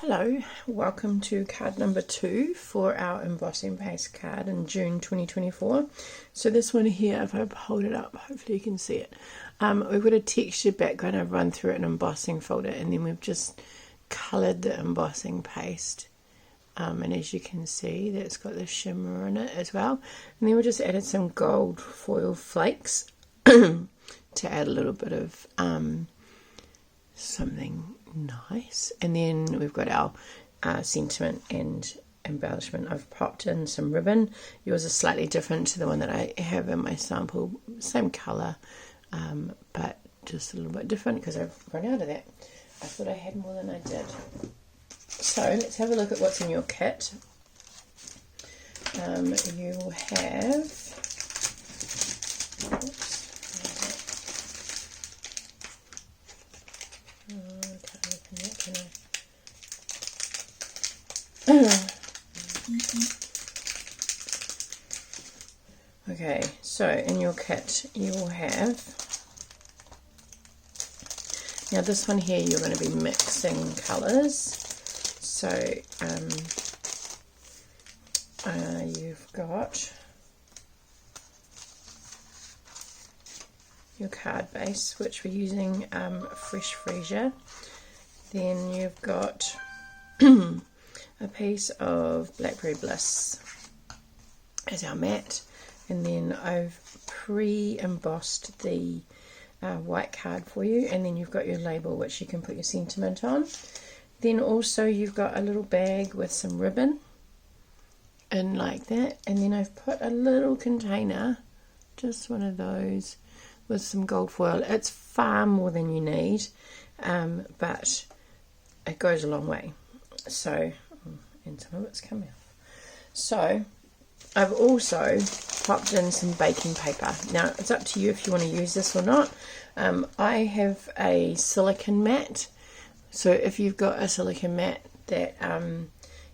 Hello, welcome to card number 2 for our embossing paste card in June 2024. So this one here, if I hold it up, hopefully you can see it. We've got a textured background. I've run through an embossing folder and then we've just coloured the embossing paste. And as you can see, that's got the shimmer in it as well. And then we just added some gold foil flakes to add a little bit of something nice. And then we've got our sentiment and embellishment. I've popped in some ribbon. Yours is slightly different to the one that I have in my sample. Same colour, but just a little bit different because I've run out of that. I thought I had more than I did. So let's have a look at what's in your kit. You will have, okay, so in your kit you will have, now this one here you're going to be mixing colours. So you've got your card base, which we're using fresh Freesia. Then you've got a piece of Blackberry Bliss as our mat, and then I've pre-embossed the white card for you, and then you've got your label which you can put your sentiment on. Then also you've got a little bag with some ribbon in like that, and then I've put a little container, just one of those, with some gold foil. It's far more than you need, but it goes a long way. So, and some of it's come off. So I've also popped in some baking paper. Now it's up to you if you want to use this or not. I have a silicone mat. So if you've got a silicone mat that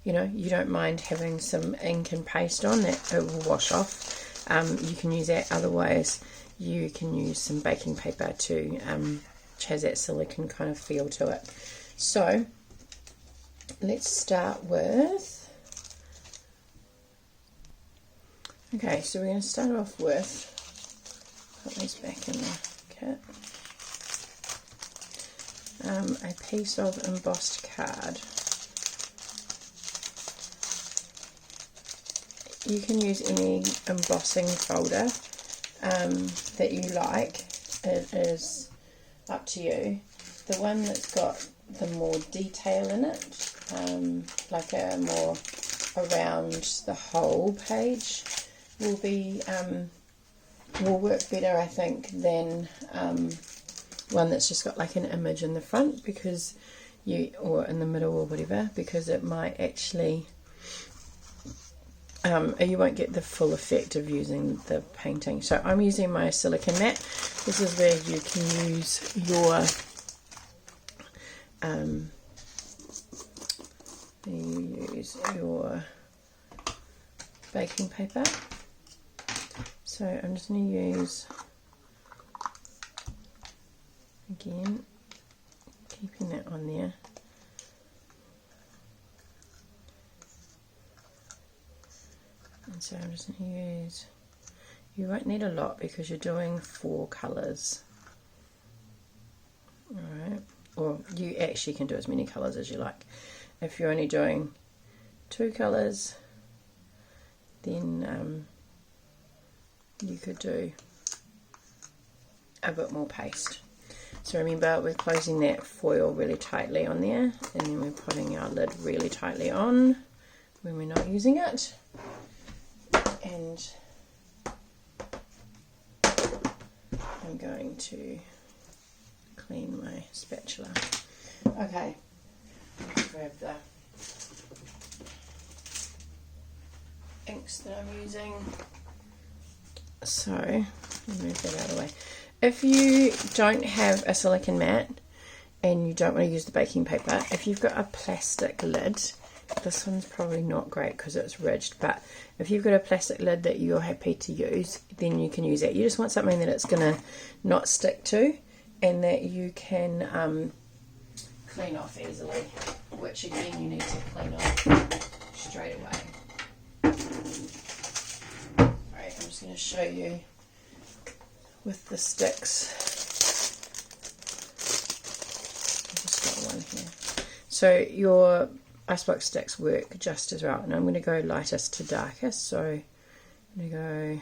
you know, you don't mind having some ink and paste on, that it will wash off, you can use that. Otherwise you can use some baking paper to which has that silicone kind of feel to it. So let's start with, okay, so we're going to start off with, put these back in the kit, a piece of embossed card. You can use any embossing folder that you like. It is up to you. The one that's got the more detail in it, like a more around the whole page, will be will work better, I think, than one that's just got like an image in the front, because you, or in the middle or whatever, because it might actually you won't get the full effect of using the painting. So I'm using my silicone mat. This is where you can use your baking paper. So I'm just going to use, again, keeping that on there. And so I'm just going to use, you won't need a lot because you're doing 4 colours. Alright, or you actually can do as many colours as you like. If you're only doing 2 colours, then you could do a bit more paste. So remember, we're closing that foil really tightly on there, and then we're putting our lid really tightly on when we're not using it. And I'm going to clean my spatula. Okay, grab the inks that I'm using. So, move that out of the way. If you don't have a silicone mat and you don't want to use the baking paper, if you've got a plastic lid, this one's probably not great because it's ridged, but if you've got a plastic lid that you're happy to use, then you can use that. You just want something that it's going to not stick to and that you can clean off easily, which which again you need to clean off straight away. Alright, I'm just going to show you with the sticks. I've just got one here. So your icebox sticks work just as well, and I'm going to go lightest to darkest, so I'm going to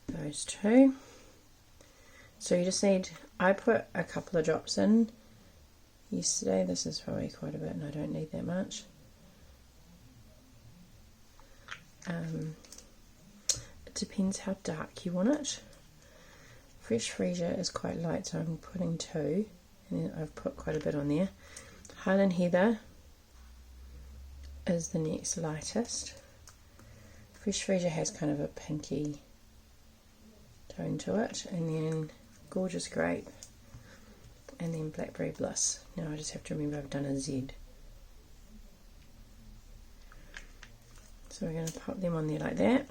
go those two. So you just need, I put a couple of drops in yesterday. This is probably quite a bit and I don't need that much. It depends how dark you want it. Fresh Freesia is quite light, so I'm putting 2, and then I've put quite a bit on there. Highland Heather is the next lightest. Fresh Freesia has kind of a pinky tone to it, and then Gorgeous Grape, and then Blackberry Bliss. Now I just have to remember I've done a Z. So we're going to pop them on there like that.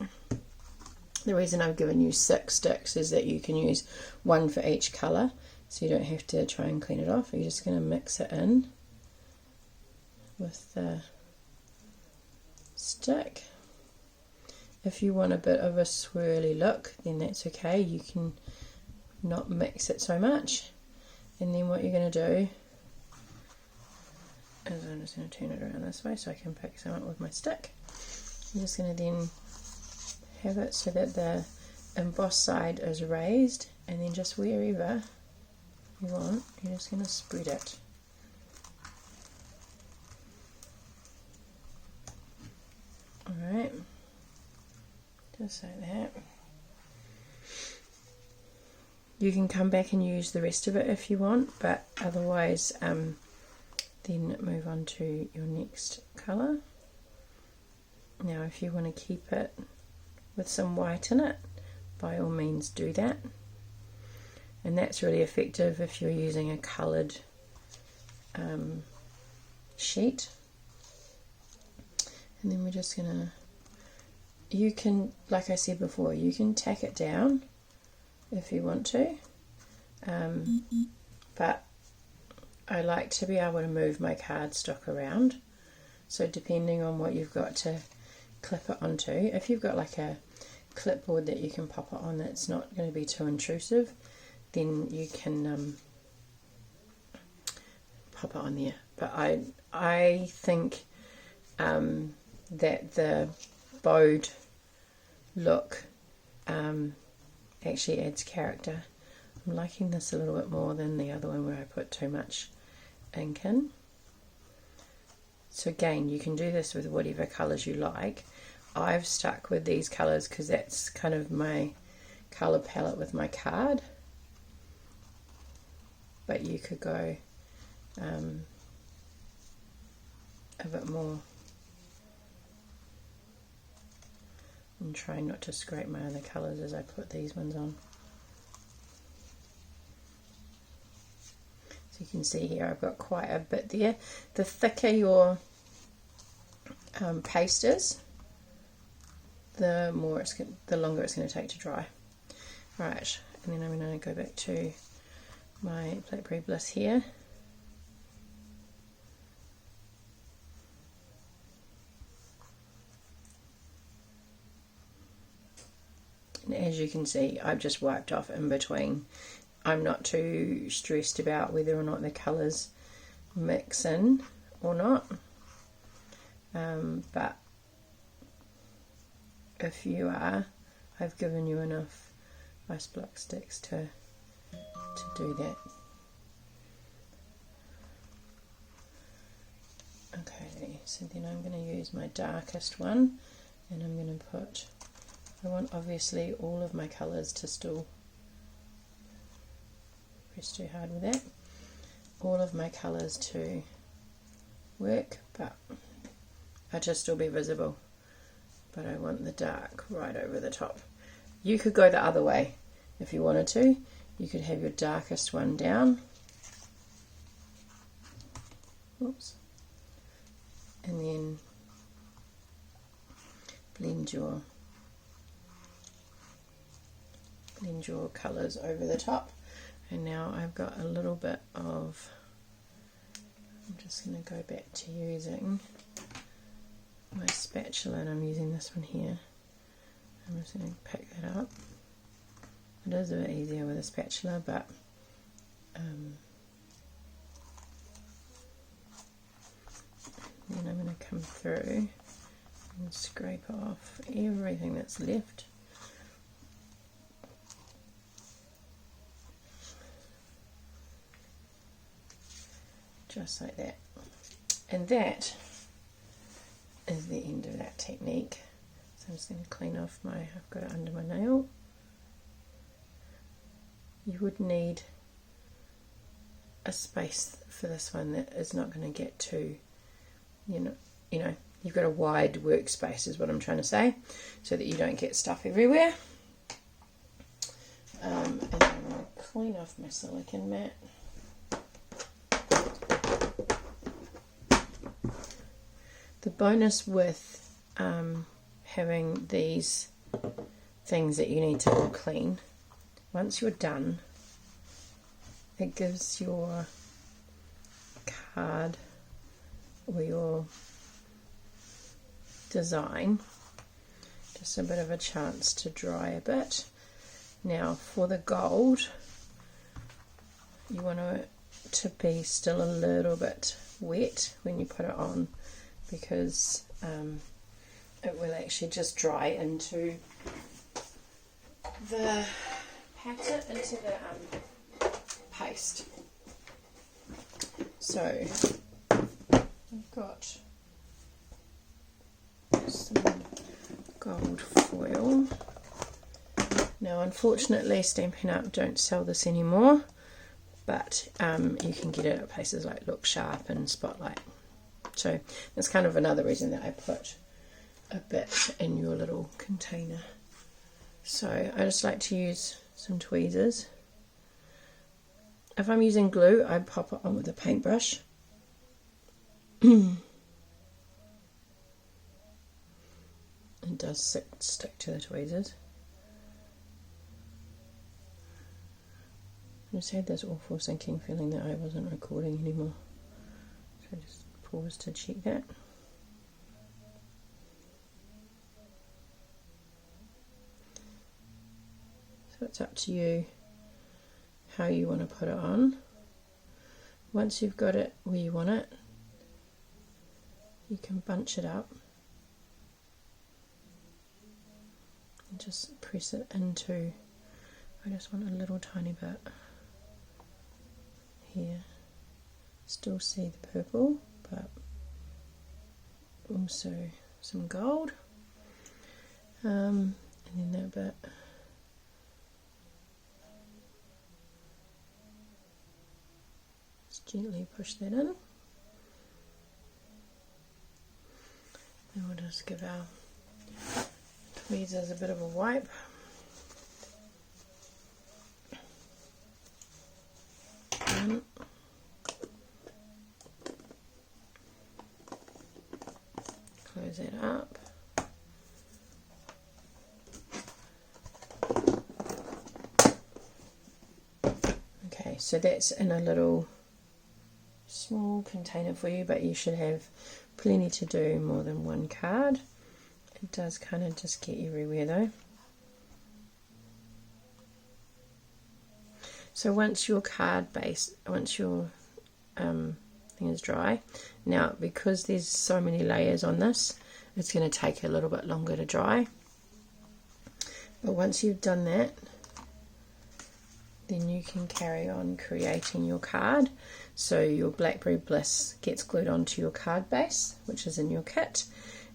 The reason I've given you 6 sticks is that you can use 1 for each colour, so you don't have to try and clean it off. You're just going to mix it in with the stick. If you want a bit of a swirly look, then that's okay. You can not mix it so much. And then what you're going to do is I'm just going to turn it around this way so I can pick some up with my stick. I'm just going to then have it so that the emboss side is raised, and then just wherever you want, you're just going to spread it. Alright, just like that. You can come back and use the rest of it if you want, but otherwise then move on to your next colour. Now if you want to keep it with some white in it, by all means do that. And that's really effective if you're using a coloured sheet. And then we're just gonna, you can, like I said before, you can tack it down if you want to, but I like to be able to move my cardstock around, so depending on what you've got to clip it onto, if you've got like a clipboard that you can pop it on that's not going to be too intrusive, then you can pop it on there. But I think that the bowed look actually adds character. I'm liking this a little bit more than the other one where I put too much ink in. So again, you can do this with whatever colours you like. I've stuck with these colours because that's kind of my colour palette with my card, but you could go a bit more and try not to scrape my other colours as I put these ones on. So you can see here I've got quite a bit there. The thicker your paste is, the longer it's going to take to dry. Right, and then I'm going to go back to my Blackberry Bliss here. And as you can see, I've just wiped off in between. I'm not too stressed about whether or not the colours mix in or not, but if you are, I've given you enough ice block sticks to do that. Okay, so then I'm going to use my darkest one, and I'm going to put, I want obviously all of my colours to still, press too hard with that, all of my colours to work, but I just still be visible. But I want the dark right over the top. You could go the other way if you wanted to. You could have your darkest one down. Oops. And then blend your colours over the top. And now I've got a little bit of I'm just going to go back to using my spatula, and I'm using this one here. I'm just going to pick that up. It is a bit easier with a spatula, but then I'm going to come through and scrape off everything that's left. Just like that. And that is the end of that technique. So I'm just going to clean off I've got it under my nail. You would need a space for this one that is not going to get too, you know, you've got a wide workspace is what I'm trying to say, so that you don't get stuff everywhere. And I'm going to clean off my silicone mat. The bonus with having these things that you need to all clean, once you're done, it gives your card or your design just a bit of a chance to dry a bit. Now for the gold, you want it to be still a little bit wet when you put it on, because it will actually just dry into the pattern, into the paste. So I've got some gold foil. Now unfortunately Stampin' Up! Don't sell this anymore, but you can get it at places like Look Sharp and Spotlight. So that's kind of another reason that I put a bit in your little container. So I just like to use some tweezers. If I'm using glue, I pop it on with a paintbrush. It does stick to the tweezers. I just had this awful sinking feeling that I wasn't recording anymore. So I just pause to check that. So it's up to you how you want to put it on. Once you've got it where you want it, you can bunch it up and just press it into, I just want a little tiny bit here. Still see the purple, but also some gold, and then that bit. Just gently push that in. Then we'll just give our tweezers a bit of a wipe. And close that up. Okay, so that's in a little small container for you, but you should have plenty to do, more than one card. It does kind of just get everywhere though. So once your card base, once your thing is dry, now because there's so many layers on this, it's going to take a little bit longer to dry. But once you've done that, then you can carry on creating your card. So your Blackberry Bliss gets glued onto your card base, which is in your kit,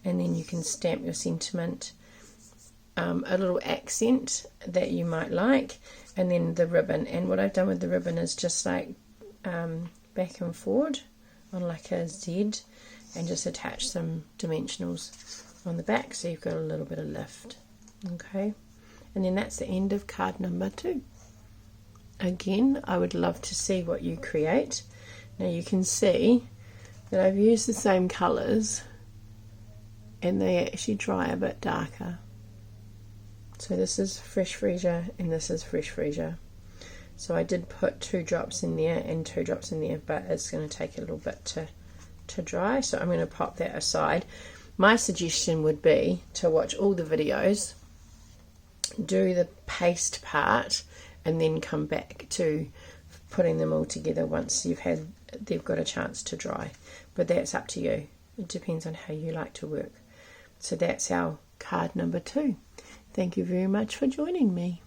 and then you can stamp your sentiment, a little accent that you might like, and then the ribbon. And what I've done with the ribbon is just like back and forward on like a Z, and just attach some dimensionals on the back, so you've got a little bit of lift. Okay, and then that's the end of card number 2. Again, I would love to see what you create. Now you can see that I've used the same colours and they actually dry a bit darker. So this is Fresh Freesia and this is Fresh Freesia. So I did put 2 drops in there and 2 drops in there, but it's going to take a little bit to dry, so I'm going to pop that aside. My suggestion would be to watch all the videos, do the paste part, and then come back to putting them all together once they've got a chance to dry. But that's up to you. It depends on how you like to work. So that's our card number 2. Thank you very much for joining me.